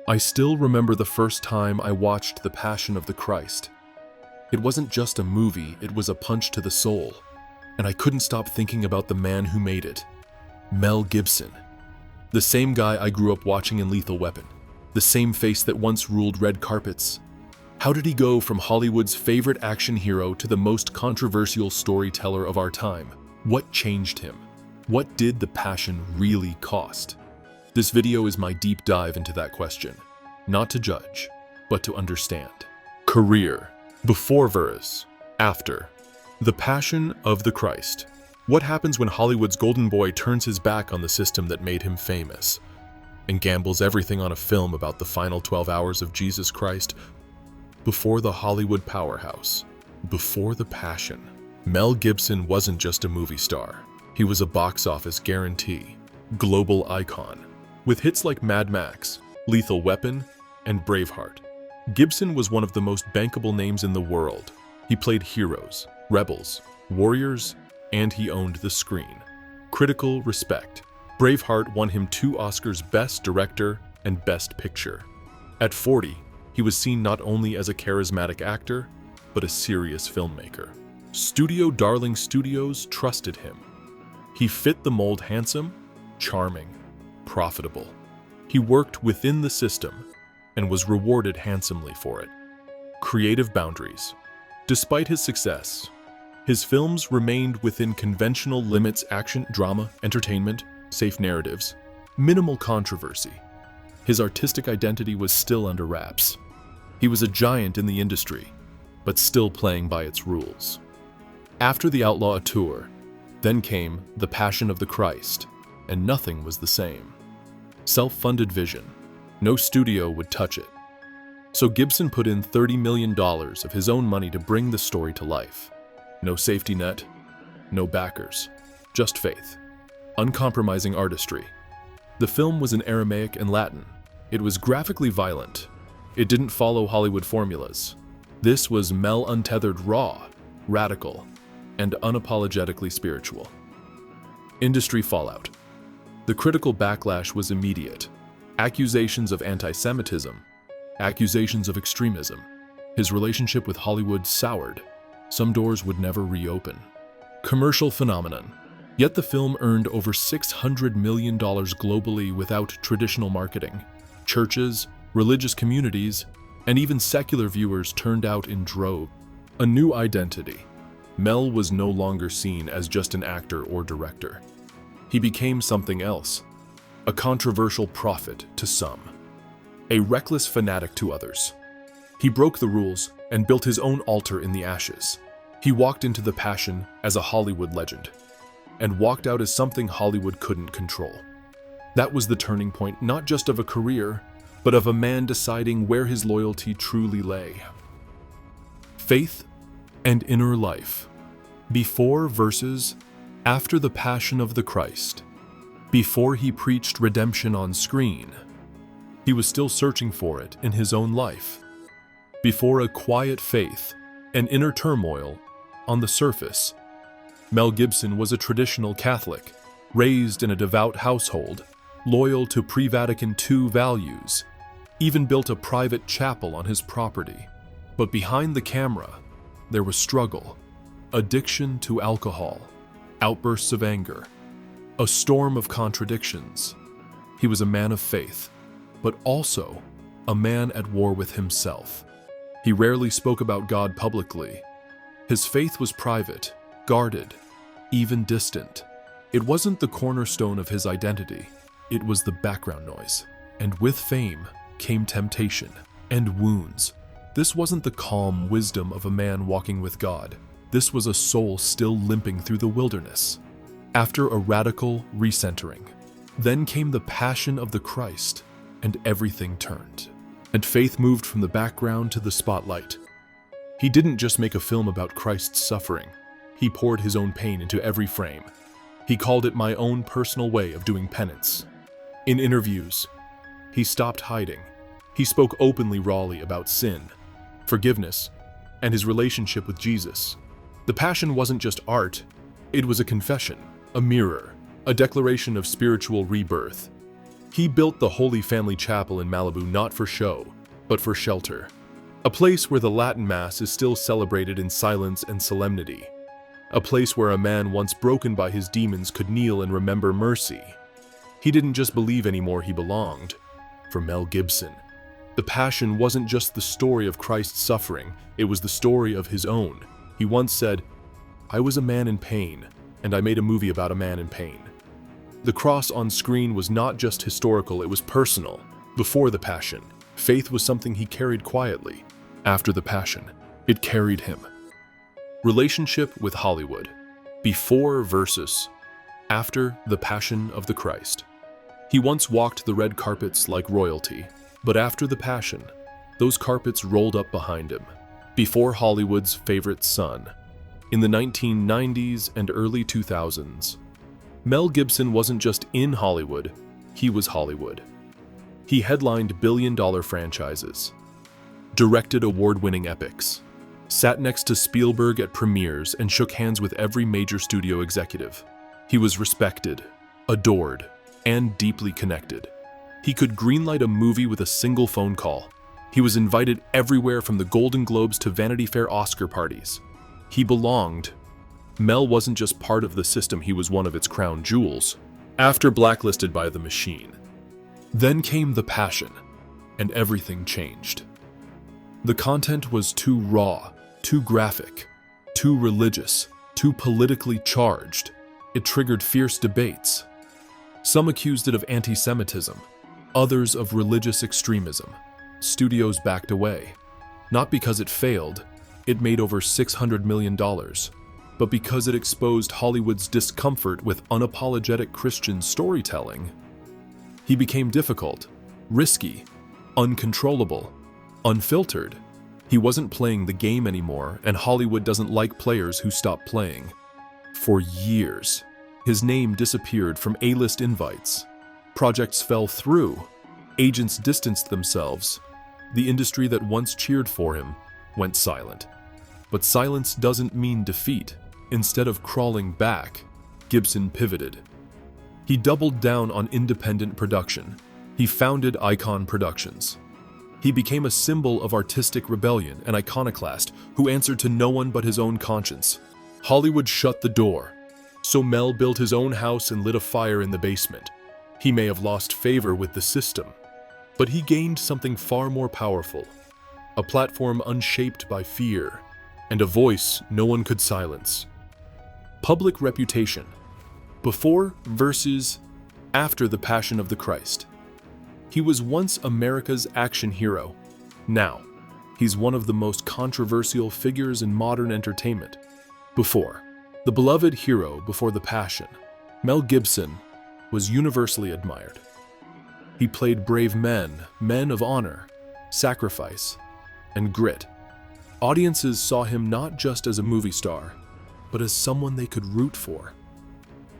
I still remember the first time I watched The Passion of the Christ. It wasn't just a movie, it was a punch to the soul. And I couldn't stop thinking about the man who made it. Mel Gibson. The same guy I grew up watching in Lethal Weapon. The same face that once ruled red carpets. How did he go from Hollywood's favorite action hero to the most controversial storyteller of our time? What changed him? What did The Passion really cost? This video is my deep dive into that question. Not to judge, but to understand. Career. Before verse. After. The Passion of the Christ. What happens when Hollywood's golden boy turns his back on the system that made him famous and gambles everything on a film about the final 12 hours of Jesus Christ? Before the Hollywood powerhouse. Before The Passion. Mel Gibson wasn't just a movie star. He was a box office guarantee. Global icon. With hits like Mad Max, Lethal Weapon, and Braveheart. Gibson was one of the most bankable names in the world. He played heroes, rebels, warriors, and he owned the screen. Critical respect. Braveheart won him 2 Oscars Best Director and Best Picture. At 40, he was seen not only as a charismatic actor, but a serious filmmaker. Studio darling studios trusted him. He fit the mold: handsome, charming, profitable. He worked within the system and was rewarded handsomely for it. Creative boundaries. Despite his success, his films remained within conventional limits: action, drama, entertainment, safe narratives, minimal controversy. His artistic identity was still under wraps. He was a giant in the industry, but still playing by its rules. After the Outlaw Tour, then came The Passion of the Christ, and nothing was the same. Self-funded vision. No studio would touch it. So Gibson put in $30 million of his own money to bring the story to life. No safety net, no backers, just faith. Uncompromising artistry. The film was in Aramaic and Latin. It was graphically violent. It didn't follow Hollywood formulas. This was Mel untethered, raw, radical, and unapologetically spiritual. Industry fallout. The critical backlash was immediate. Accusations of anti-Semitism, accusations of extremism. His relationship with Hollywood soured. Some doors would never reopen. Commercial phenomenon. Yet the film earned over $600 million globally without traditional marketing. Churches, religious communities, and even secular viewers turned out in droves. A new identity. Mel was no longer seen as just an actor or director. He became something else. A controversial prophet to some. A reckless fanatic to others. He broke the rules and built his own altar in the ashes. He walked into The Passion as a Hollywood legend, and walked out as something Hollywood couldn't control. That was the turning point, not just of a career, but of a man deciding where his loyalty truly lay. Faith and inner life. Before versus after The Passion of the Christ. Before he preached redemption on screen, he was still searching for it in his own life. Before a quiet faith and inner turmoil on the surface, Mel Gibson was a traditional Catholic, raised in a devout household, loyal to pre-Vatican II values, even built a private chapel on his property. But behind the camera, there was struggle, addiction to alcohol, outbursts of anger, a storm of contradictions. He was a man of faith, but also a man at war with himself. He rarely spoke about God publicly. His faith was private, guarded, even distant. It wasn't the cornerstone of his identity. It was the background noise. And with fame came temptation and wounds. This wasn't the calm wisdom of a man walking with God. This was a soul still limping through the wilderness. After a radical recentering, then came The Passion of the Christ, and everything turned. And faith moved from the background to the spotlight. He didn't just make a film about Christ's suffering. He poured his own pain into every frame. He called it my own personal way of doing penance. In interviews, he stopped hiding. He spoke openly, rawly about sin, forgiveness, and his relationship with Jesus. The Passion wasn't just art, it was a confession, a mirror, a declaration of spiritual rebirth. He built the Holy Family Chapel in Malibu not for show, but for shelter. A place where the Latin Mass is still celebrated in silence and solemnity. A place where a man once broken by his demons could kneel and remember mercy. He didn't just believe anymore, he belonged. For Mel Gibson, the Passion wasn't just the story of Christ's suffering, it was the story of his own. He once said, "I was a man in pain, and I made a movie about a man in pain." The cross on screen was not just historical, it was personal. Before the Passion, faith was something he carried quietly. After the Passion, it carried him. Relationship with Hollywood. Before versus after the Passion of the Christ. He once walked the red carpets like royalty, but after the Passion, those carpets rolled up behind him. Before Hollywood's favorite son. In the 1990s and early 2000s, Mel Gibson wasn't just in Hollywood, he was Hollywood. He headlined billion-dollar franchises, directed award-winning epics, sat next to Spielberg at premieres and shook hands with every major studio executive. He was respected, adored, and deeply connected. He could greenlight a movie with a single phone call. He was invited everywhere from the Golden Globes to Vanity Fair Oscar parties. He belonged. Mel wasn't just part of the system, he was one of its crown jewels. After blacklisted by the machine, then came the Passion, and everything changed. The content was too raw, too graphic, too religious, too politically charged. It triggered fierce debates. Some accused it of anti-Semitism, others of religious extremism. Studios backed away. Not because it failed, it made over $600 million, but because it exposed Hollywood's discomfort with unapologetic Christian storytelling. He became difficult, risky, uncontrollable, unfiltered. He wasn't playing the game anymore, and Hollywood doesn't like players who stop playing. For years, his name disappeared from A-list invites. Projects fell through. Agents distanced themselves. The industry that once cheered for him went silent. But silence doesn't mean defeat. Instead of crawling back, Gibson pivoted. He doubled down on independent production. He founded Icon Productions. He became a symbol of artistic rebellion, an iconoclast who answered to no one but his own conscience. Hollywood shut the door, so Mel built his own house and lit a fire in the basement. He may have lost favor with the system, but he gained something far more powerful, a platform unshaped by fear, and a voice no one could silence. Public reputation. Before versus after the Passion of the Christ. He was once America's action hero. Now, he's one of the most controversial figures in modern entertainment. Before, the beloved hero before the Passion, Mel Gibson was universally admired. He played brave men, men of honor, sacrifice, and grit. Audiences saw him not just as a movie star, but as someone they could root for.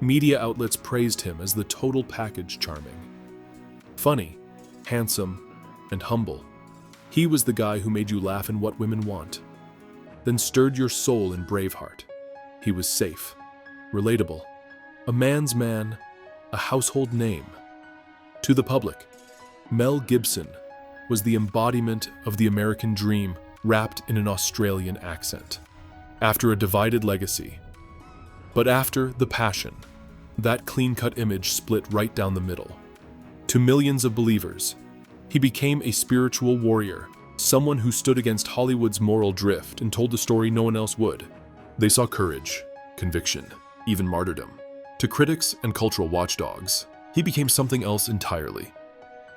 Media outlets praised him as the total package, charming, funny, handsome, and humble. He was the guy who made you laugh in What Women Want, then stirred your soul in Braveheart. He was safe, relatable, a man's man, a household name. To the public, Mel Gibson was the embodiment of the American dream wrapped in an Australian accent. After a divided legacy, but after the Passion, that clean-cut image split right down the middle. To millions of believers, he became a spiritual warrior, someone who stood against Hollywood's moral drift and told the story no one else would. They saw courage, conviction, even martyrdom. To critics and cultural watchdogs, he became something else entirely.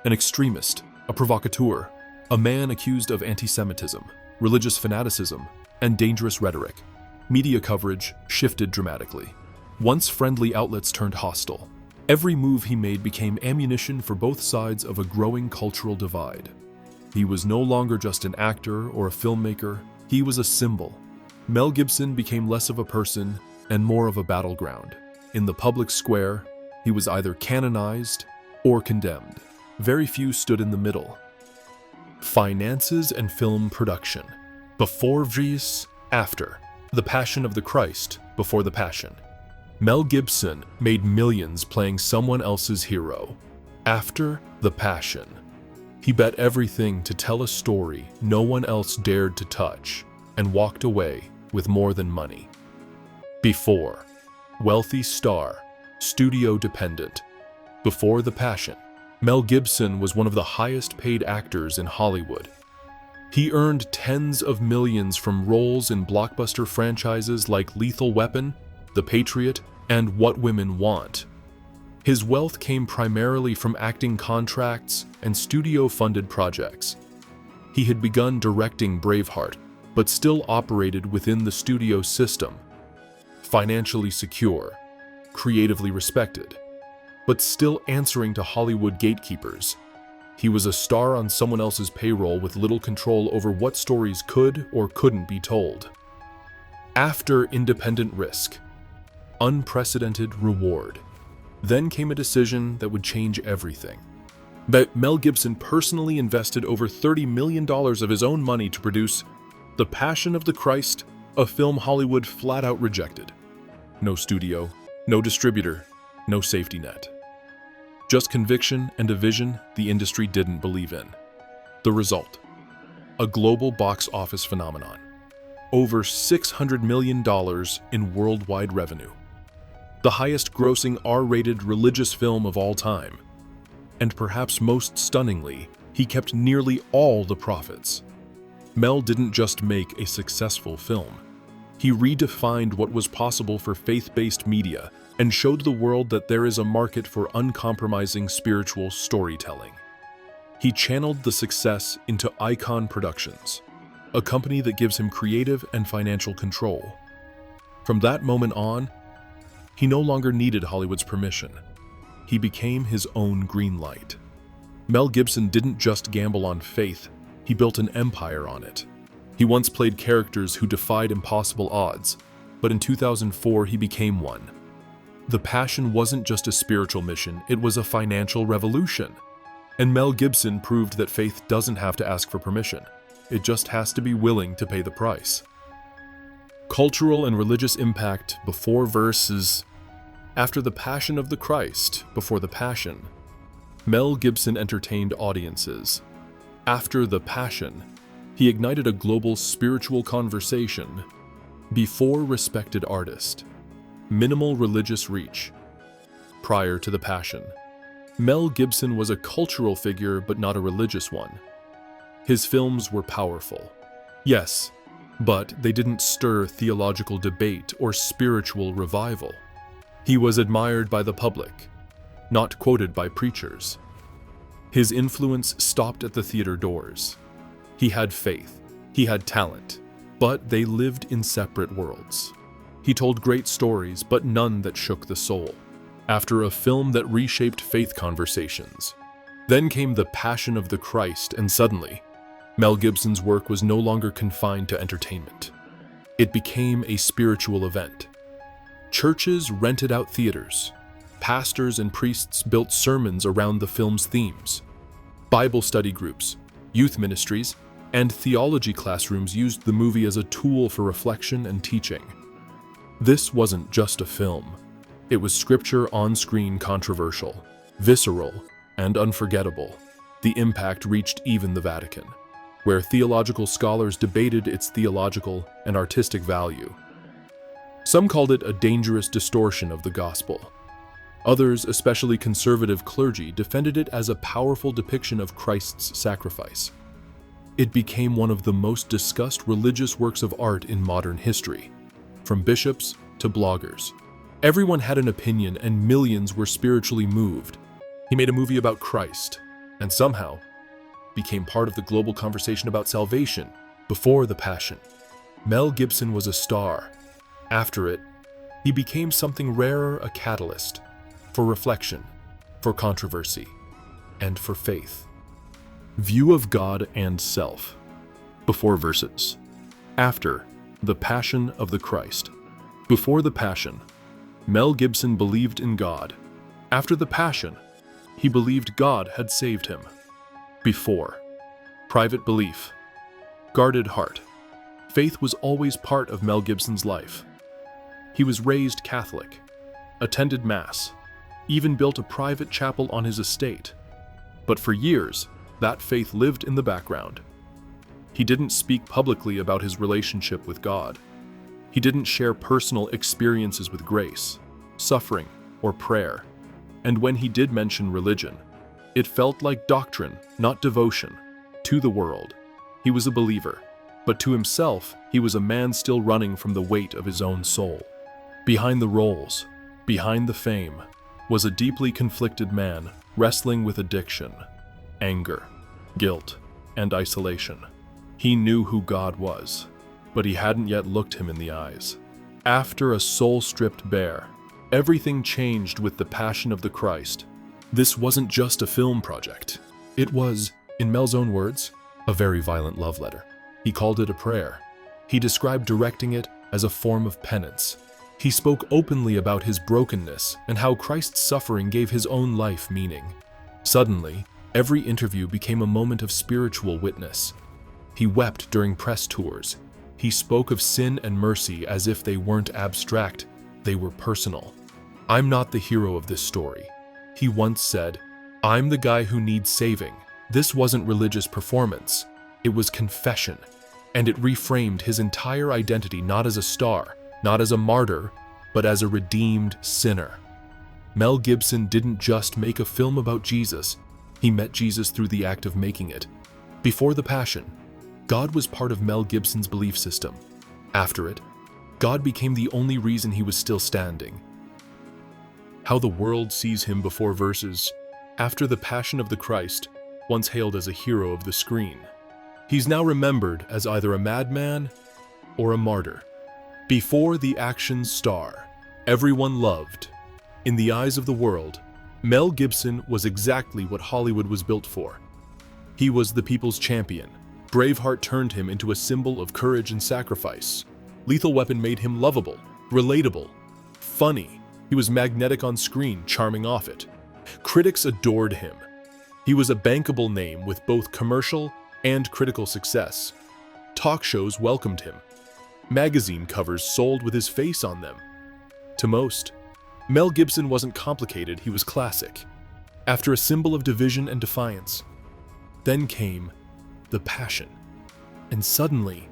An extremist, a provocateur, a man accused of anti-Semitism, religious fanaticism, and dangerous rhetoric. Media coverage shifted dramatically. Once friendly outlets turned hostile. Every move he made became ammunition for both sides of a growing cultural divide. He was no longer just an actor or a filmmaker, he was a symbol. Mel Gibson became less of a person and more of a battleground. In the public square, he was either canonized or condemned. Very few stood in the middle. Finances and film production. Before vs. after. The Passion of the Christ before the Passion. Mel Gibson made millions playing someone else's hero. After the Passion, he bet everything to tell a story no one else dared to touch and walked away with more than money. Before, wealthy star, studio dependent. Before the Passion, Mel Gibson was one of the highest paid actors in Hollywood. He earned tens of millions from roles in blockbuster franchises like Lethal Weapon, The Patriot, and What Women Want. His wealth came primarily from acting contracts and studio-funded projects. He had begun directing Braveheart, but still operated within the studio system. Financially secure, creatively respected, but still answering to Hollywood gatekeepers. He was a star on someone else's payroll with little control over what stories could or couldn't be told. After independent risk, unprecedented reward, then came a decision that would change everything. That Mel Gibson personally invested over $30 million of his own money to produce The Passion of the Christ, a film Hollywood flat out rejected. No studio, no distributor, no safety net. Just conviction and a vision the industry didn't believe in. The result: a global box office phenomenon. Over $600 million in worldwide revenue. The highest grossing R-rated religious film of all time. And perhaps most stunningly, he kept nearly all the profits. Mel didn't just make a successful film. He redefined what was possible for faith-based media and showed the world that there is a market for uncompromising spiritual storytelling. He channeled the success into Icon Productions, a company that gives him creative and financial control. From that moment on, he no longer needed Hollywood's permission. He became his own green light. Mel Gibson didn't just gamble on faith, he built an empire on it. He once played characters who defied impossible odds, but in 2004 he became one. The Passion wasn't just a spiritual mission, it was a financial revolution. And Mel Gibson proved that faith doesn't have to ask for permission. It just has to be willing to pay the price. Cultural and religious impact before versus after the Passion of the Christ, before the Passion. Mel Gibson entertained audiences. After the Passion, he ignited a global spiritual conversation. Before respected artist. Minimal religious reach. Prior to the Passion, Mel Gibson was a cultural figure but not a religious one. His films were powerful. Yes, but they didn't stir theological debate or spiritual revival. He was admired by the public, not quoted by preachers. His influence stopped at the theater doors. He had faith, he had talent, but they lived in separate worlds. He told great stories, but none that shook the soul. After a film that reshaped faith conversations, then came The Passion of the Christ, and suddenly, Mel Gibson's work was no longer confined to entertainment. It became a spiritual event. Churches rented out theaters. Pastors and priests built sermons around the film's themes. Bible study groups, youth ministries, and theology classrooms used the movie as a tool for reflection and teaching. This wasn't just a film. It was scripture on-screen controversial, visceral, and unforgettable. The impact reached even the Vatican, where theological scholars debated its theological and artistic value. Some called it a dangerous distortion of the gospel. Others, especially conservative clergy, defended it as a powerful depiction of Christ's sacrifice. It became one of the most discussed religious works of art in modern history, from bishops to bloggers. Everyone had an opinion and millions were spiritually moved. He made a movie about Christ, and somehow became part of the global conversation about salvation before the Passion. Mel Gibson was a star. After it, he became something rarer, a catalyst for reflection, for controversy, and for faith. View of God and self. Before verses. After the Passion of the Christ. Before the Passion, Mel Gibson believed in God. After the Passion, he believed God had saved him. Before, private belief, guarded heart. Faith was always part of Mel Gibson's life. He was raised Catholic, attended Mass, even built a private chapel on his estate. But for years, that faith lived in the background. He didn't speak publicly about his relationship with God. He didn't share personal experiences with grace, suffering, or prayer. And when he did mention religion, it felt like doctrine, not devotion. To the world, he was a believer, but to himself, he was a man still running from the weight of his own soul. Behind the roles, behind the fame, was a deeply conflicted man wrestling with addiction, anger, guilt, and isolation. He knew who God was, but he hadn't yet looked him in the eyes. After a soul stripped bare, everything changed with the Passion of the Christ. This wasn't just a film project. It was, in Mel's own words, a very violent love letter. He called it a prayer. He described directing it as a form of penance. He spoke openly about his brokenness and how Christ's suffering gave his own life meaning. Suddenly, every interview became a moment of spiritual witness. He wept during press tours. He spoke of sin and mercy as if they weren't abstract, they were personal. "I'm not the hero of this story," he once said. "I'm the guy who needs saving." This wasn't religious performance, it was confession, and it reframed his entire identity not as a star, not as a martyr, but as a redeemed sinner. Mel Gibson didn't just make a film about Jesus, he met Jesus through the act of making it. Before the Passion, God was part of Mel Gibson's belief system. After it, God became the only reason he was still standing. How the world sees him before versus after the Passion of the Christ, once hailed as a hero of the screen. He's now remembered as either a madman or a martyr. Before the action star, everyone loved. In the eyes of the world, Mel Gibson was exactly what Hollywood was built for. He was the people's champion. Braveheart turned him into a symbol of courage and sacrifice. Lethal Weapon made him lovable, relatable, funny. He was magnetic on screen, charming off it. Critics adored him. He was a bankable name with both commercial and critical success. Talk shows welcomed him. Magazine covers sold with his face on them. To most, Mel Gibson wasn't complicated, he was classic. After a symbol of division and defiance, then came the Passion. And suddenly,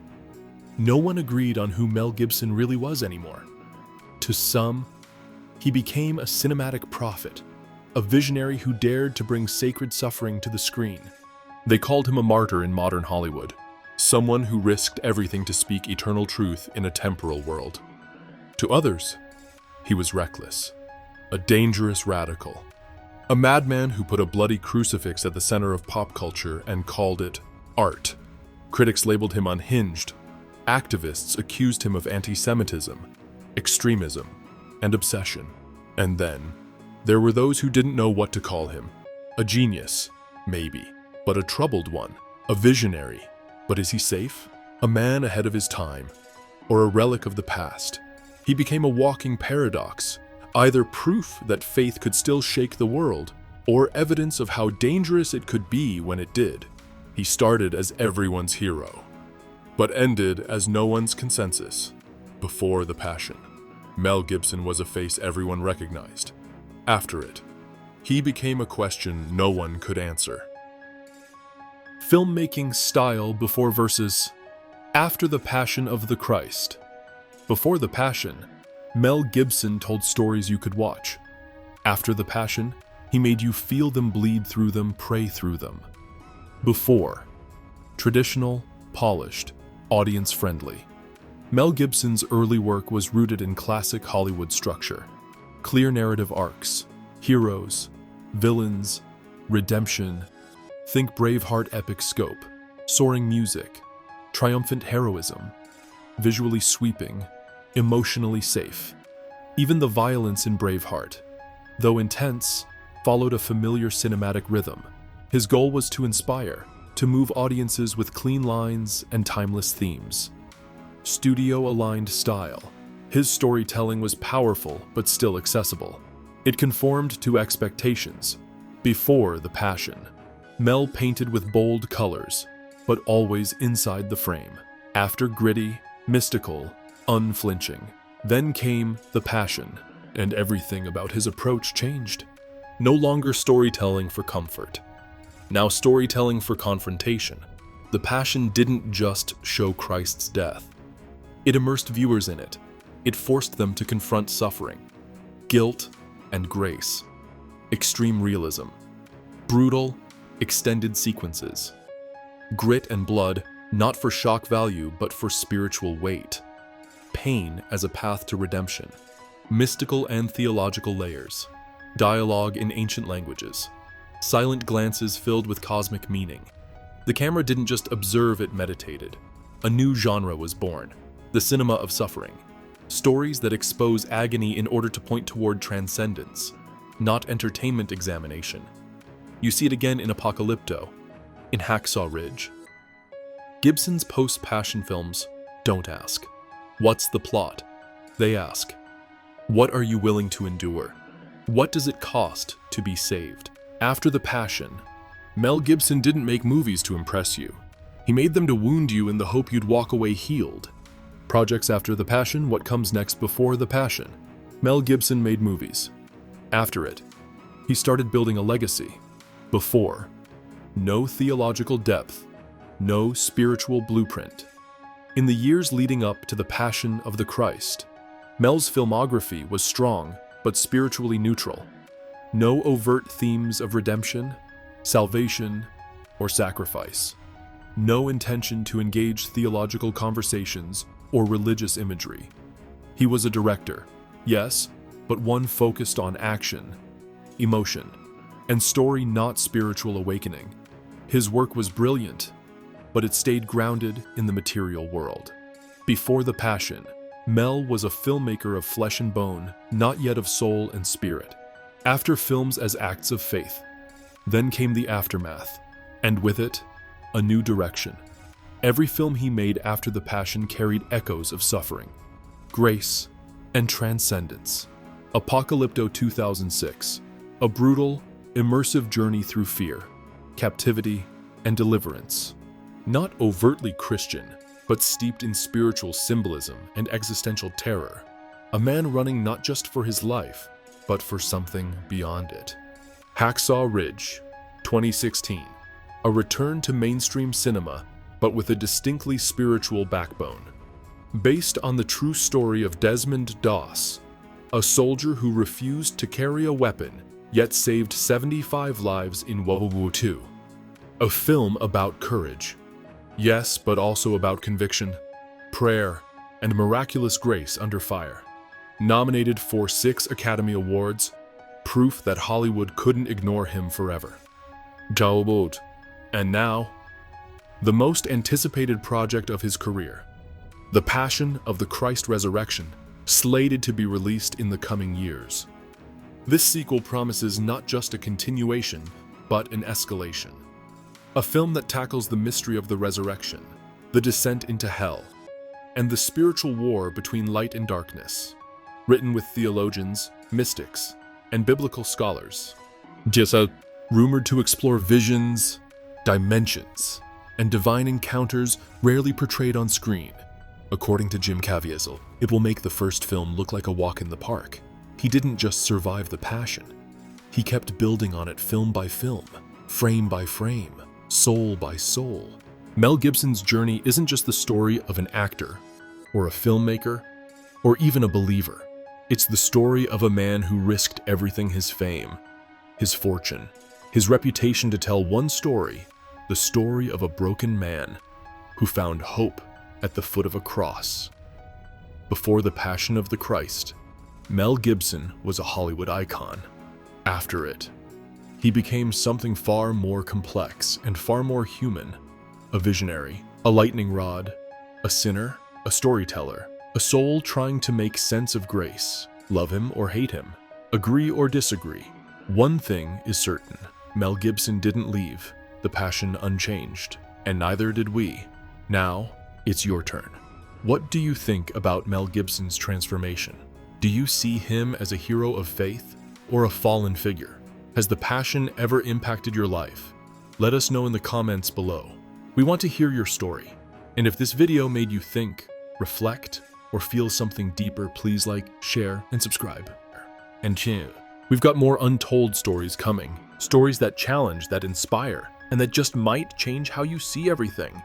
no one agreed on who Mel Gibson really was anymore. To some, he became a cinematic prophet, a visionary who dared to bring sacred suffering to the screen. They called him a martyr in modern Hollywood, someone who risked everything to speak eternal truth in a temporal world. To others, he was reckless, a dangerous radical, a madman who put a bloody crucifix at the center of pop culture and called it art. Critics labeled him unhinged. Activists accused him of anti-Semitism, extremism, and obsession. And then, there were those who didn't know what to call him. A genius, maybe, but a troubled one. A visionary, but is he safe? A man ahead of his time, or a relic of the past? He became a walking paradox, either proof that faith could still shake the world, or evidence of how dangerous it could be when it did. He started as everyone's hero, but ended as no one's consensus. Before the Passion, Mel Gibson was a face everyone recognized. After it, he became a question no one could answer. Filmmaking style before versus after the Passion of the Christ. Before the Passion, Mel Gibson told stories you could watch. After the Passion, he made you feel them, bleed through them, pray through them. Before, traditional, polished, audience-friendly. Mel Gibson's early work was rooted in classic Hollywood structure. Clear narrative arcs, heroes, villains, redemption. Think Braveheart epic scope, soaring music, triumphant heroism, visually sweeping, emotionally safe. Even the violence in Braveheart, though intense, followed a familiar cinematic rhythm. His goal was to inspire, to move audiences with clean lines and timeless themes. Studio-aligned style. His storytelling was powerful but still accessible. It conformed to expectations. Before the Passion, Mel painted with bold colors, but always inside the frame. After, gritty, mystical, unflinching. Then came the Passion. and everything about his approach changed. No longer storytelling for comfort. Now storytelling for confrontation. The Passion didn't just show Christ's death. It immersed viewers in it. It forced them to confront suffering, guilt, and grace. Extreme realism. Brutal, extended sequences. Grit and blood, not for shock value, but for spiritual weight. Pain as a path to redemption. Mystical and theological layers. Dialogue in ancient languages. Silent glances filled with cosmic meaning. The camera didn't just observe, it meditated. A new genre was born, the cinema of suffering. Stories that expose agony in order to point toward transcendence, not entertainment examination. You see it again in Apocalypto, in Hacksaw Ridge. Gibson's post-Passion films don't ask, "What's the plot?" They ask, "What are you willing to endure? What does it cost to be saved?" After the Passion, Mel Gibson didn't make movies to impress you. He made them to wound you in the hope you'd walk away healed. Projects after the Passion, what comes next before the Passion? Mel Gibson made movies. After it, he started building a legacy. Before, no theological depth, no spiritual blueprint. In the years leading up to the Passion of the Christ, Mel's filmography was strong but spiritually neutral. No overt themes of redemption, salvation, or sacrifice. No intention to engage theological conversations or religious imagery. He was a director, yes, but one focused on action, emotion, and story, not spiritual awakening. His work was brilliant, but it stayed grounded in the material world. Before the Passion, Mel was a filmmaker of flesh and bone, not yet of soul and spirit. After films as acts of faith, then came the aftermath, and with it, a new direction. Every film he made after the Passion carried echoes of suffering, grace, and transcendence. Apocalypto 2006, a brutal, immersive journey through fear, captivity, and deliverance. Not overtly Christian, but steeped in spiritual symbolism and existential terror. A man running not just for his life, but for something beyond it. Hacksaw Ridge, 2016, a return to mainstream cinema, but with a distinctly spiritual backbone. Based on the true story of Desmond Doss, a soldier who refused to carry a weapon, yet saved 75 lives in World War II. A film about courage. Yes, but also about conviction, prayer, and miraculous grace under fire. Nominated for 6 Academy Awards, proof that Hollywood couldn't ignore him forever. And now, the most anticipated project of his career, The Passion of the Christ Resurrection, slated to be released in the coming years. This sequel promises not just a continuation, but an escalation. A film that tackles the mystery of the resurrection, the descent into hell, and the spiritual war between light and darkness. Written with theologians, mystics, and biblical scholars. Rumored to explore visions, dimensions, and divine encounters rarely portrayed on screen. According to Jim Caviezel, it will make the first film look like a walk in the park. He didn't just survive the Passion. He kept building on it film by film, frame by frame, soul by soul. Mel Gibson's journey isn't just the story of an actor, or a filmmaker, or even a believer. It's the story of a man who risked everything: his fame, his fortune, his reputation, to tell one story, the story of a broken man who found hope at the foot of a cross. Before the Passion of the Christ, Mel Gibson was a Hollywood icon. After it, he became something far more complex and far more human. A visionary, a lightning rod, a sinner, a storyteller, a soul trying to make sense of grace. Love him or hate him, agree or disagree. One thing is certain: Mel Gibson didn't leave the Passion unchanged, and neither did we. Now, it's your turn. What do you think about Mel Gibson's transformation? Do you see him as a hero of faith or a fallen figure? Has the Passion ever impacted your life? Let us know in the comments below. We want to hear your story. And if this video made you think, reflect, or feel something deeper, please like, share, and subscribe. And we've got more untold stories coming. Stories that challenge, that inspire, and that just might change how you see everything.